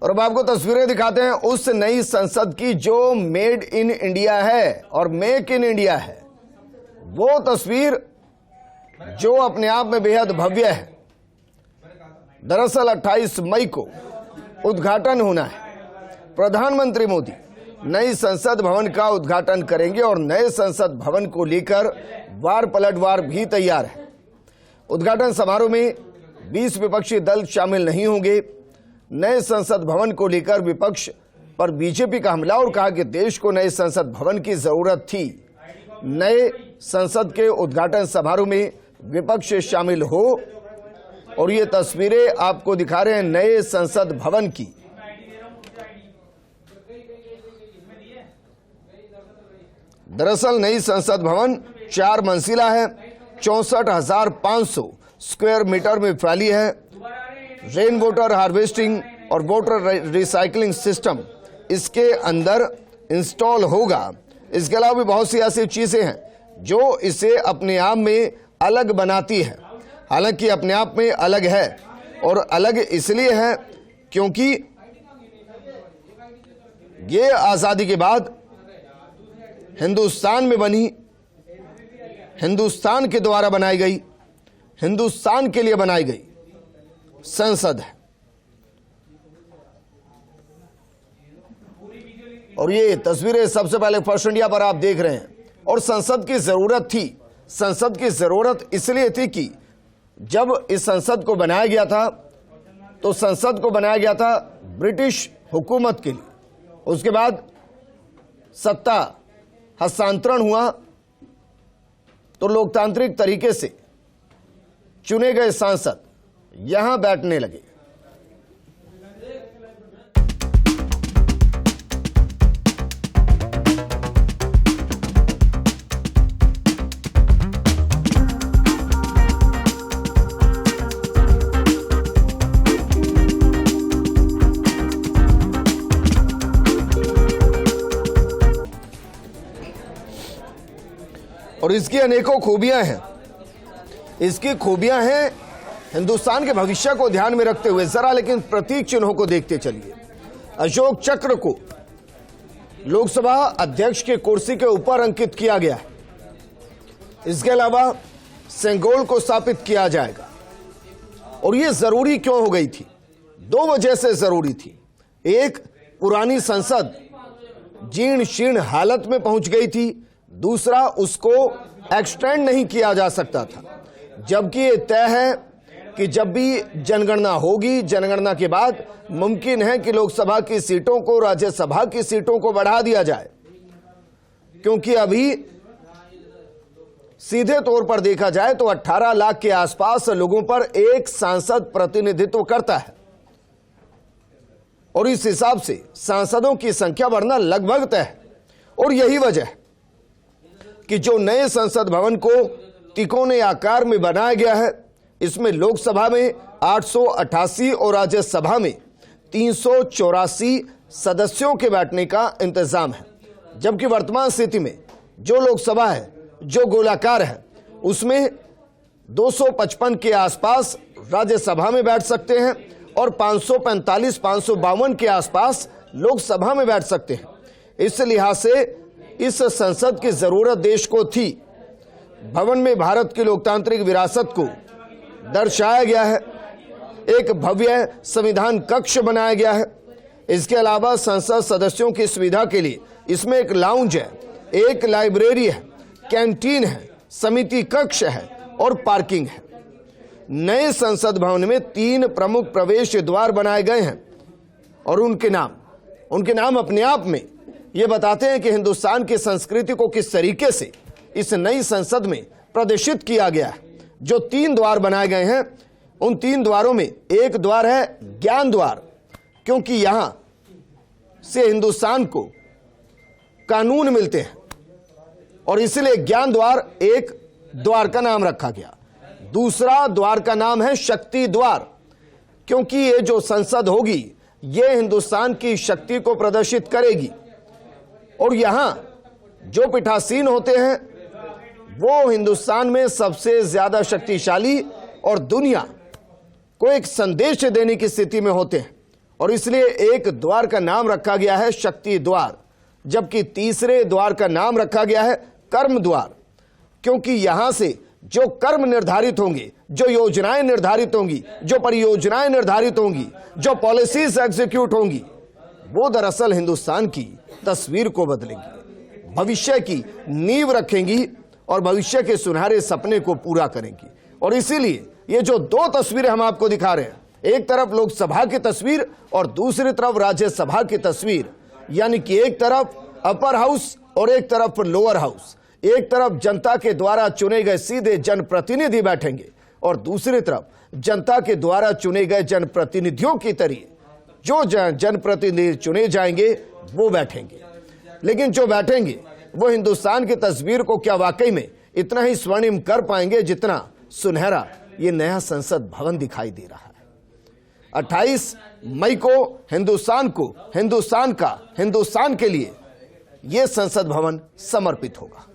और अब आपको तस्वीरें दिखाते हैं उस नई संसद की जो मेड इन इंडिया है और मेक इन इंडिया है। वो तस्वीर जो अपने आप में बेहद भव्य है। दरअसल 28 मई को उद्घाटन होना है। प्रधानमंत्री मोदी नई संसद भवन का उद्घाटन करेंगे और नए संसद भवन को लेकर वार पलटवार भी तैयार है। उद्घाटन समारोह में 20 विपक्षी दल शामिल नहीं होंगे। नए संसद भवन को लेकर विपक्ष पर बीजेपी का हमला और कहा कि देश को नए संसद भवन की जरूरत थी। नए संसद के उद्घाटन समारोह में विपक्ष शामिल हो और ये तस्वीरें आपको दिखा रहे हैं नए संसद भवन की। दरअसल नई संसद भवन 4 मंजिला है, 64,500 स्क्वायर मीटर में फैली है। रेन वाटर हार्वेस्टिंग और वाटर रिसाइकलिंग सिस्टम इसके अंदर इंस्टॉल होगा। इसके अलावा भी बहुत सी ऐसी चीजें हैं जो इसे अपने आप में अलग बनाती है। हालांकि अपने आप में अलग है और अलग इसलिए है क्योंकि ये आजादी के बाद हिंदुस्तान में बनी, हिंदुस्तान के द्वारा बनाई गई, हिंदुस्तान के लिए बनाई गई संसद है। और ये तस्वीरें सबसे पहले फर्स्ट इंडिया पर आप देख रहे हैं। और संसद की जरूरत थी। संसद की जरूरत इसलिए थी कि जब इस संसद को बनाया गया था तो संसद को बनाया गया था ब्रिटिश हुकूमत के लिए। उसके बाद सत्ता हस्तांतरण हुआ तो लोकतांत्रिक तरीके से चुने गए सांसद यहां बैठने लगे। और इसकी अनेकों खूबियां हैं। इसकी खूबियां हैं हिंदुस्तान के भविष्य को ध्यान में रखते हुए जरा लेकिन प्रतीक चिन्हों को देखते चलिए। अशोक चक्र को लोकसभा अध्यक्ष के कुर्सी के ऊपर अंकित किया गया है। इसके अलावा सेंगोल को स्थापित किया जाएगा। और यह जरूरी क्यों हो गई थी? 2 वजह से जरूरी थी। एक, पुरानी संसद जीर्ण शीर्ण हालत में पहुंच गई थी। दूसरा, उसको एक्सटेंड नहीं किया जा सकता था। जबकि ये तय है कि जब भी जनगणना होगी, जनगणना के बाद मुमकिन है कि लोकसभा की सीटों को राज्यसभा की सीटों को बढ़ा दिया जाए। क्योंकि अभी सीधे तौर पर देखा जाए तो 18 लाख के आसपास लोगों पर एक सांसद प्रतिनिधित्व करता है। और इस हिसाब से सांसदों की संख्या बढ़ना लगभग तय है। और यही वजह है कि जो नए संसद भवन को तिकोने आकार में बनाया गया है, इसमें लोकसभा में 888 और राज्यसभा में 384 सदस्यों के बैठने का इंतजाम है। जबकि वर्तमान स्थिति में जो लोकसभा है, जो गोलाकार है, उसमें 255 के आसपास राज्यसभा में बैठ सकते हैं और 545-552 के आसपास लोकसभा में बैठ सकते हैं। इस लिहाज से इस संसद की जरूरत देश को थी। भवन में भारत की लोकतांत्रिक विरासत को दर्शाया गया है। एक भव्य संविधान कक्ष बनाया गया है। इसके अलावा संसद सदस्यों की सुविधा के लिए इसमें एक लाउंज है, एक लाइब्रेरी है, कैंटीन है, समिति कक्ष है और पार्किंग है। नए संसद भवन में 3 प्रमुख प्रवेश द्वार बनाए गए हैं और उनके नाम अपने आप में ये बताते हैं कि हिंदुस्तान की संस्कृति को किस तरीके से इस नई संसद में प्रदर्शित किया गया है। जो 3 द्वार बनाए गए हैं, उन 3 द्वारों में एक द्वार है ज्ञान द्वार, क्योंकि यहां से हिंदुस्तान को कानून मिलते हैं और इसलिए ज्ञान द्वार एक द्वार का नाम रखा गया। दूसरा द्वार का नाम है शक्ति द्वार, क्योंकि ये जो संसद होगी ये हिंदुस्तान की शक्ति को प्रदर्शित करेगी। और यहां जो पीठासीन होते हैं वो हिंदुस्तान में सबसे ज्यादा शक्तिशाली और दुनिया को एक संदेश देने की स्थिति में होते हैं। और इसलिए एक द्वार का नाम रखा गया है शक्ति द्वार, जबकि तीसरे द्वार का नाम रखा गया है कर्म द्वार, क्योंकि यहां से जो कर्म निर्धारित होंगे, जो योजनाएं निर्धारित होंगी, जो परियोजनाएं निर्धारित होंगी, जो पॉलिसीज एग्जीक्यूट होंगी, वो दरअसल हिंदुस्तान की तस्वीर को बदलेंगी, भविष्य की नींव रखेंगी और भविष्य के सुनहरे सपने को पूरा करेंगी। और इसीलिए ये जो दो तस्वीरें हम आपको दिखा रहे हैं, एक तरफ लोकसभा की तस्वीर और दूसरी तरफ राज्यसभा की तस्वीर, यानी कि एक तरफ अपर हाउस और एक तरफ लोअर हाउस, एक तरफ जनता के द्वारा चुने गए सीधे जनप्रतिनिधि बैठेंगे और दूसरी तरफ जनता के द्वारा चुने गए जनप्रतिनिधियों की तरह जो जनप्रतिनिधि चुने जाएंगे वो बैठेंगे। लेकिन जो बैठेंगे वो हिंदुस्तान की तस्वीर को क्या वाकई में इतना ही स्वर्णिम कर पाएंगे जितना सुनहरा ये नया संसद भवन दिखाई दे रहा है। 28 मई को हिंदुस्तान के लिए यह संसद भवन समर्पित होगा।